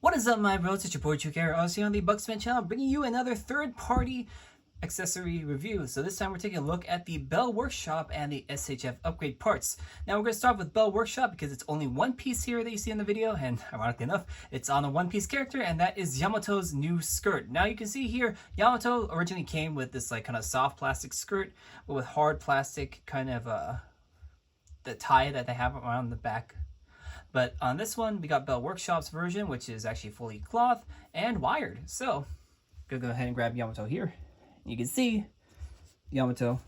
What is up, my bros? It's your boy TrueKROOO, also on the Bucksman channel, bringing you another third-party accessory review. So this time we're taking a look at the Belworkshop and the SHFUpgrade parts. Now we're going to start with Belworkshop because it's only one piece here that you see in the video, and ironically enough, it's on a one-piece character, and that is Yamato's new skirt. Now you can see here, Yamato originally came with this like kind of soft plastic skirt, but with hard plastic kind of the tie that they have around the back. But on this one, we got Belworkshop's version, which is actually fully cloth and wired. So, go ahead and grab Yamato here. You can see Yamato,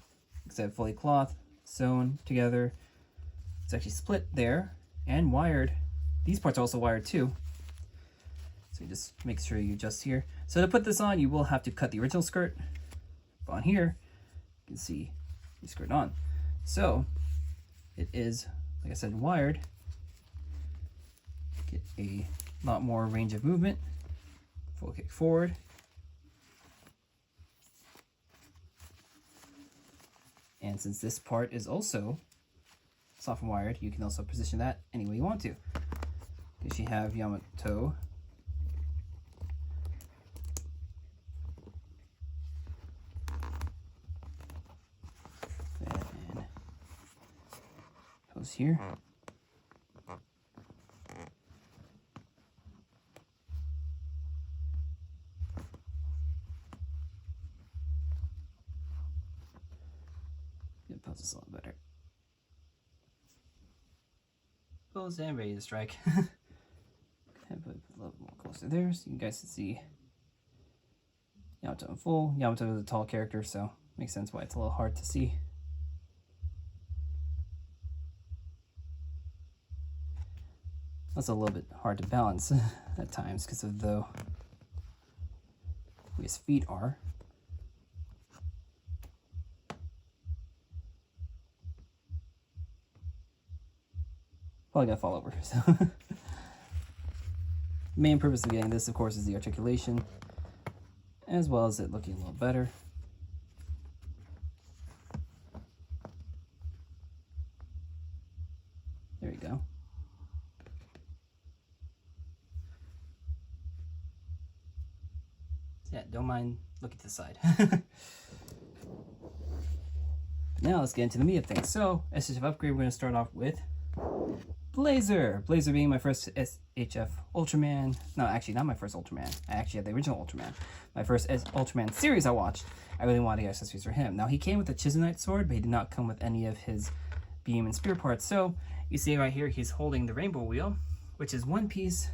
except fully cloth, sewn together. It's actually split there and wired. These parts are also wired too. So you just make sure you adjust here. So to put this on, you will have to cut the original skirt. But on here, you can see the skirt on. So, it is, like I said, wired. Get a lot more range of movement. Full kick forward. And since this part is also soft and wired, you can also position that any way you want to. Because you have Yamato. Then goes here. Pose this a little better. Pose and ready to strike. And put a little more closer there so you guys can see Yamato in full. Yamato is a tall character, so makes sense why it's a little hard to see. That's a little bit hard to balance at times because of the way his feet are. Probably gonna fall over. So main purpose of getting this, of course, is the articulation, as well as it looking a little better. There you go. Yeah, don't mind looking to the side. Now let's get into the meat of things. So, SHFUpgrade, we're going to start off with Blazer. Blazer being my first SHF Ultraman. No, actually, not my first Ultraman. I actually had the original Ultraman. My first Ultraman series I watched. I really wanted to get accessories for him. Now, he came with a Chisonite sword, but he did not come with any of his beam and spear parts. So, you see right here, he's holding the rainbow wheel, which is one piece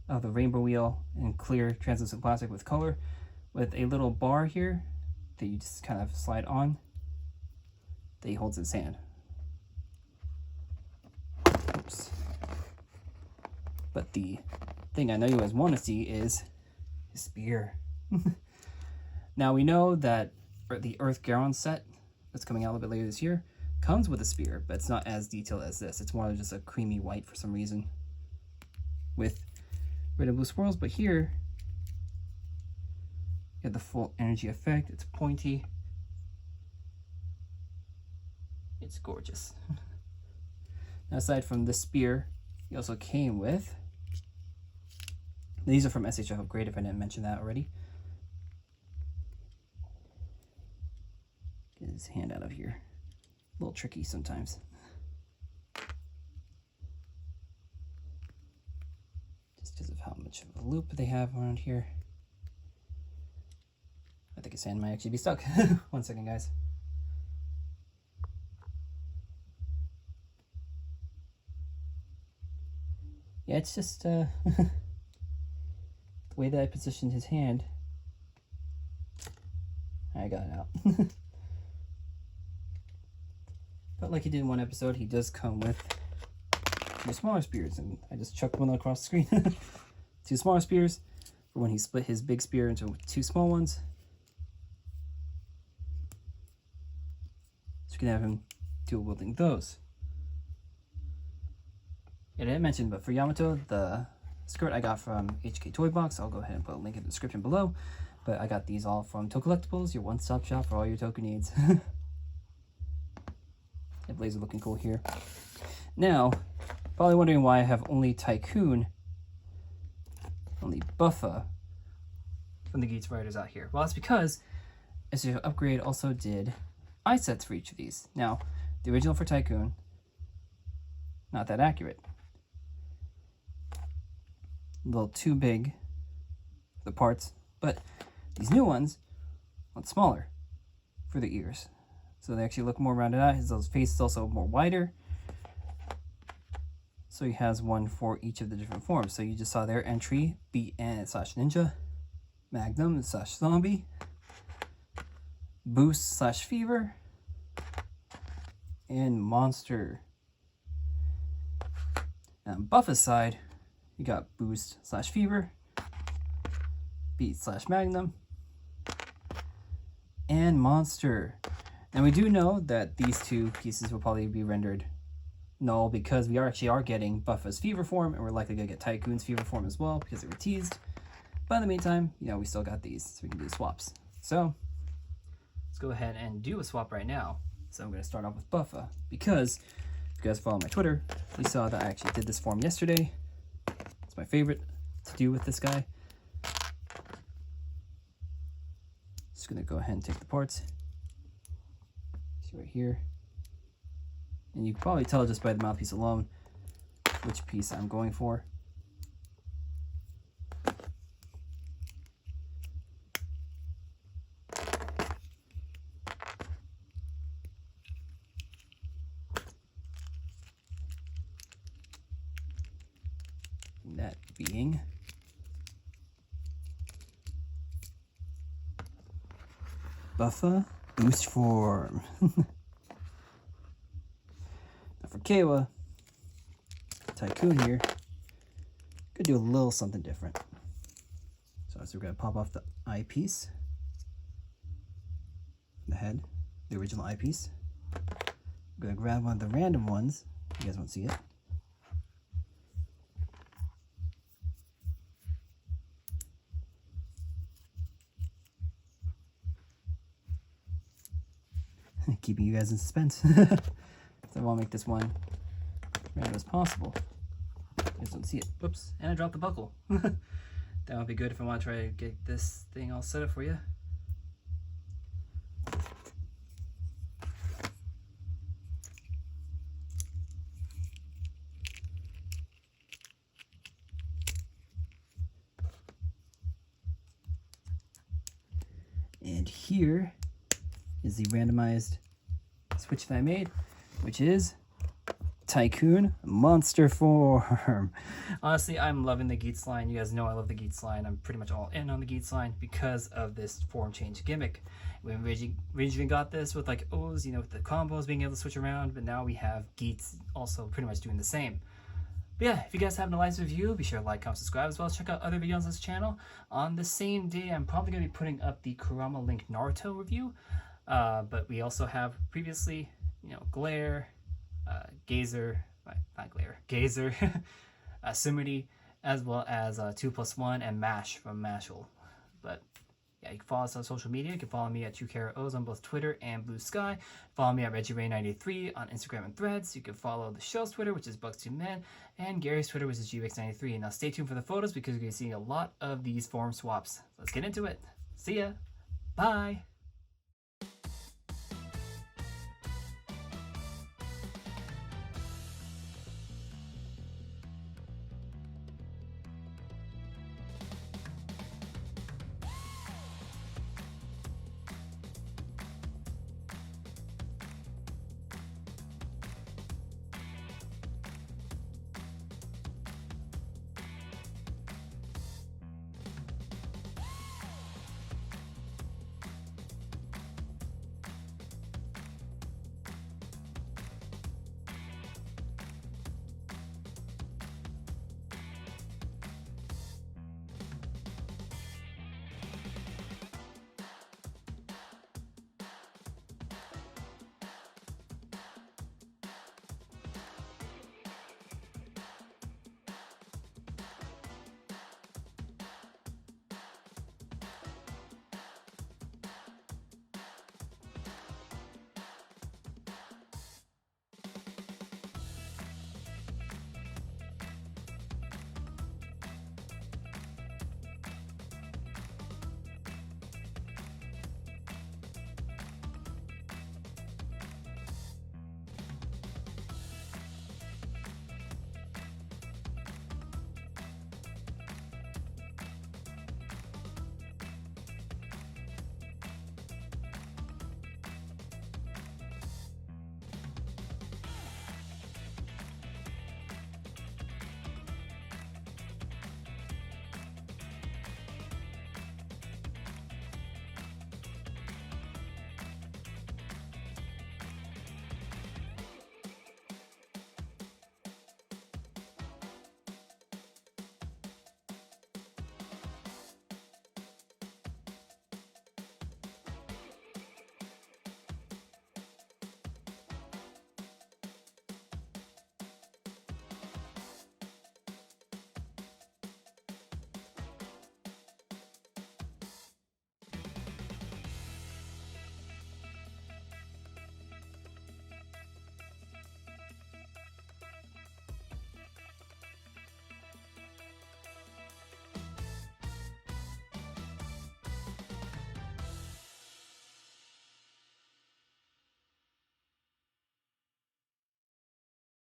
of the rainbow wheel in clear translucent plastic with color, with a little bar here that you just kind of slide on that he holds in his hand. Oops. But the thing I know you guys want to see is his spear. Now we know that the Earth Garon set that's coming out a little bit later this year comes with a spear, but it's not as detailed as this. It's more of just a creamy white for some reason with red and blue swirls. But here you have the full energy effect. It's pointy. It's gorgeous. Now, aside from the spear, he also came with, these are from SHFUpgrade if I didn't mention that already. Get his hand out of here. A little tricky sometimes. Just because of how much of a loop they have around here. I think his hand might actually be stuck. 1 second, guys. Yeah, it's just the way that I positioned his hand. I got it out. But like he did in one episode, he does come with 2 smaller spears, and I just chucked one across the screen. 2 smaller spears for when he split his big spear into 2 small ones. So you can have him dual wielding those. I didn't mention, but for Yamato, the skirt I got from HK Toy Box. I'll go ahead and put a link in the description below. But I got these all from Tokullectibles, your one-stop shop for all your Toku needs. The Blazer looking cool here. Now, probably wondering why I have only Tycoon only Buffa from the Geats writers out here? Well, that's because SHFUpgrade also did eye sets for each of these. Now, the original for Tycoon, not that accurate. A little too big, the parts, but these new ones, a lot smaller for the ears. So they actually look more rounded out. His face is also more wider. So he has one for each of the different forms. So you just saw their entry, Beat and slash Ninja, Magnum slash Zombie, Boost slash Fever, and Monster. And on Buffa's side, you got Boost slash Fever, Beat slash Magnum, and Monster. And we do know that these two pieces will probably be rendered null because we are getting Buffa's Fever form, and we're likely going to get Tycoon's Fever form as well because they were teased. But in the meantime, you know, we still got these, so we can do swaps. So let's go ahead and do a swap right now. So I'm going to start off with Buffa because if you guys follow my Twitter, you saw that I actually did this form yesterday. It's my favorite to do with this guy. Just going to go ahead and take the parts. See right here. And you can probably tell just by the mouthpiece alone which piece I'm going for. That being Buffa Boost Form. Now for Kawa, Tycoon here, could do a little something different. So we're going to pop off the eyepiece, the head, the original eyepiece. I'm going to grab one of the random ones. You guys won't see it. Keeping you guys in suspense. So I want to make this one random as possible. You guys don't see it. Whoops, and I dropped the buckle. That would be good if I want to try to get this thing all set up for you. And here is the randomized switch that I made, which is Tycoon Monster Form. Honestly, I'm loving the Geats line. You guys know I love the Geats line. I'm pretty much all in on the Geats line because of this form change gimmick. When Reggie got this with like O's, you know, with the combos being able to switch around, but now we have Geats also pretty much doing the same. But yeah, if you guys have a nice review, be sure to like, comment, subscribe, as well as check out other videos on this channel. On the same day, I'm probably going to be putting up the Kurama Link Naruto review. But we also have previously, you know, Glare, Gazer, Simity, as well as 2+1 and Mash from Mashal. But yeah, you can follow us on social media. You can follow me at TrueKROOs on both Twitter and Blue Sky. Follow me at ReggieRay93 on Instagram and Threads. You can follow the show's Twitter, which is Bucks2Men, and Gary's Twitter, which is GX93. Now stay tuned for the photos because you're going to see a lot of these form swaps. Let's get into it. See ya. Bye.